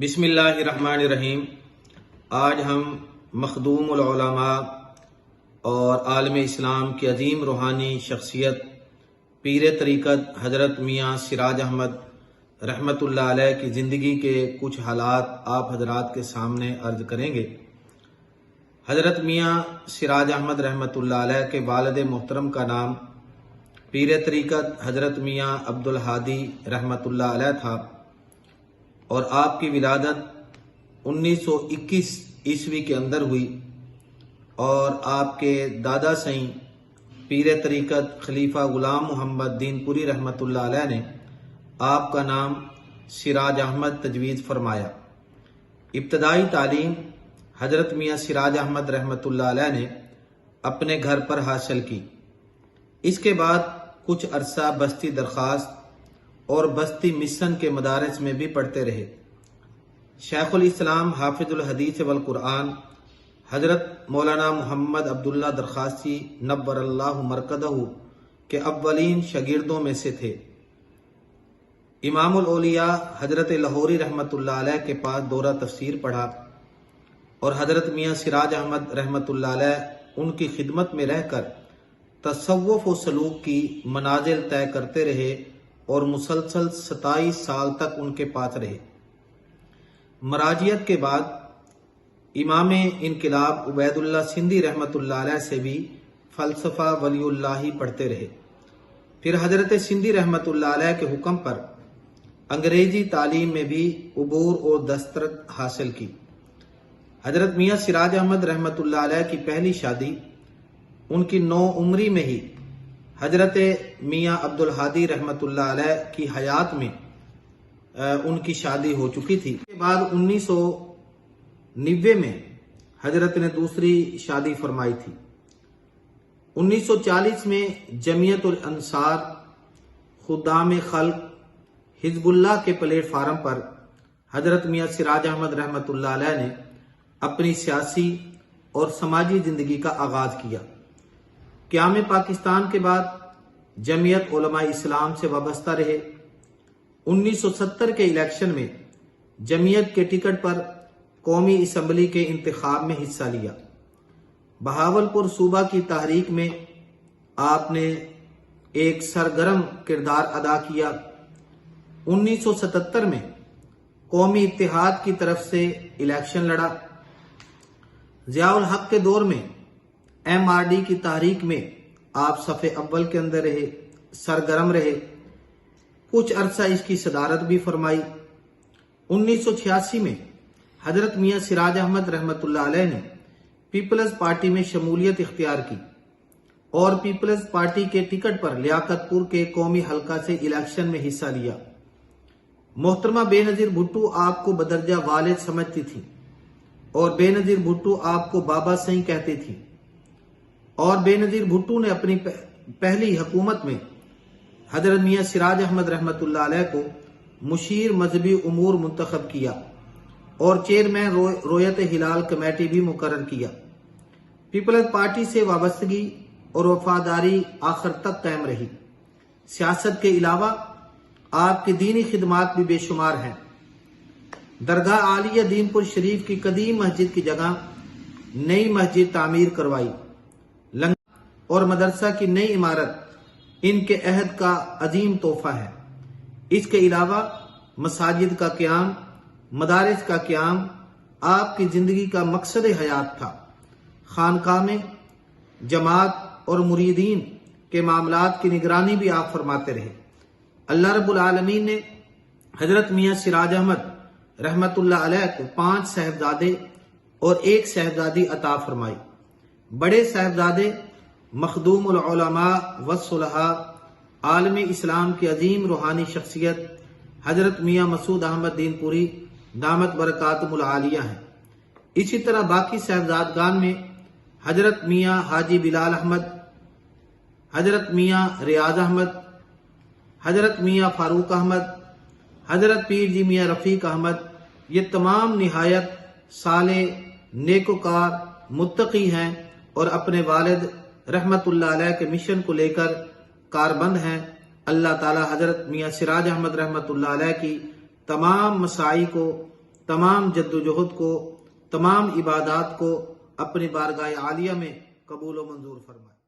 بسم اللہ الرحمن الرحیم۔ آج ہم مخدوم العلماء اور عالم اسلام کی عظیم روحانی شخصیت پیر طریقت حضرت میاں سراج احمد رحمۃ اللہ علیہ کی زندگی کے کچھ حالات آپ حضرات کے سامنے عرض کریں گے۔ حضرت میاں سراج احمد رحمۃ اللہ علیہ کے والد محترم کا نام پیر طریقت حضرت میاں عبد الہادی رحمۃ اللہ علیہ تھا اور آپ کی ولادت 1921 عیسوی کے اندر ہوئی، اور آپ کے دادا سئیں پیر طریقت خلیفہ غلام محمد دین پوری رحمۃ اللہ علیہ نے آپ کا نام سراج احمد تجویز فرمایا۔ ابتدائی تعلیم حضرت میاں سراج احمد رحمۃ اللہ علیہ نے اپنے گھر پر حاصل کی۔ اس کے بعد کچھ عرصہ بستی درخواست اور بستی مشن کے مدارس میں بھی پڑھتے رہے۔ شیخ الاسلام حافظ الحدیث والقرآن حضرت مولانا محمد عبداللہ درخواستی نور اللہ مرکزہ کے اولین شاگردوں میں سے تھے۔ امام الاولیاء حضرت لاہوری رحمۃ اللہ علیہ کے پاس دورہ تفسیر پڑھا اور حضرت میاں سراج احمد رحمۃ اللہ علیہ ان کی خدمت میں رہ کر تصوف و سلوک کی منازل طے کرتے رہے اور مسلسل 27 سال تک ان کے پاس رہے۔ مراجعت کے بعد امام انقلاب عبید اللہ سندھی رحمۃ اللہ علیہ سے بھی فلسفہ ولی اللہ پڑھتے رہے۔ پھر حضرت سندھی رحمۃ اللہ علیہ کے حکم پر انگریزی تعلیم میں بھی عبور اور دسترس حاصل کی۔ حضرت میاں سراج احمد رحمۃ اللہ علیہ کی پہلی شادی ان کی 9 عمری میں ہی حضرت میاں عبد الہادی رحمۃ اللہ علیہ کی حیات میں ان کی شادی ہو چکی تھی۔ اس کے بعد 1990 میں حضرت نے دوسری شادی فرمائی تھی۔ 1940 میں جمعیت الانصار خدام خلق حزب اللہ کے پلیٹ فارم پر حضرت میاں سراج احمد رحمۃ اللہ علیہ نے اپنی سیاسی اور سماجی زندگی کا آغاز کیا۔ قیام پاکستان کے بعد جمعیت علماء اسلام سے وابستہ رہے۔ 1970 کے الیکشن میں جمعیت کے ٹکٹ پر قومی اسمبلی کے انتخاب میں حصہ لیا۔ بہاولپور صوبہ کی تحریک میں آپ نے ایک سرگرم کردار ادا کیا۔ 1977 میں قومی اتحاد کی طرف سے الیکشن لڑا۔ ضیاء الحق کے دور میں MRD کی تحریک میں آپ صف اول کے اندر رہے، سرگرم رہے، کچھ عرصہ اس کی صدارت بھی فرمائی۔ 1986 میں حضرت میاں سراج احمد رحمۃ اللہ علیہ نے پیپلز پارٹی میں شمولیت اختیار کی اور پیپلز پارٹی کے ٹکٹ پر لیاقت پور کے قومی حلقہ سے الیکشن میں حصہ لیا۔ محترمہ بے نظیر بھٹو آپ کو بدرجہ والد سمجھتی تھی اور بے نظیر بھٹو آپ کو بابا سئیں کہتی تھی، اور بے نظیر بھٹو نے اپنی پہلی حکومت میں حضرت میاں سراج احمد رحمۃ اللہ علیہ کو مشیر مذہبی امور منتخب کیا اور چیئرمین رویت ہلال کمیٹی بھی مقرر کیا۔ پیپلز پارٹی سے وابستگی اور وفاداری آخر تک قائم رہی۔ سیاست کے علاوہ آپ کی دینی خدمات بھی بے شمار ہیں۔ درگاہ عالیہ دین پور شریف کی قدیم مسجد کی جگہ نئی مسجد تعمیر کروائی۔ اور مدرسہ کی نئی عمارت ان کے عہد کا عظیم تحفہ ہے۔ اس کے علاوہ مساجد کا قیام، مدارس کا قیام آپ کی زندگی کا مقصد حیات تھا۔ خانقاہ میں جماعت اور مریدین کے معاملات کی نگرانی بھی آپ فرماتے رہے۔ اللہ رب العالمین نے حضرت میاں سراج احمد رحمۃ اللہ علیہ کو 5 صاحبزادے اور 1 صاحبزادی عطا فرمائی۔ بڑے صاحبزادے مخدوم العلماء والصلحاء عالم اسلام کی عظیم روحانی شخصیت حضرت میاں مسعود احمد دین پوری دامت برکاتہم العالیہ ہیں۔ اسی طرح باقی صاحبزادگان میں حضرت میاں حاجی بلال احمد، حضرت میاں ریاض احمد، حضرت میاں فاروق احمد، حضرت پیر جی میاں رفیق احمد، یہ تمام نہایت صالح، نیکوکار، متقی ہیں اور اپنے والد رحمت اللہ علیہ کے مشن کو لے کر کاربند ہیں۔ اللہ تعالی حضرت میاں سراج احمد رحمت اللہ علیہ کی تمام مساعی کو، تمام جدوجہد کو، تمام عبادات کو اپنی بارگاہ عالیہ میں قبول و منظور فرمائے۔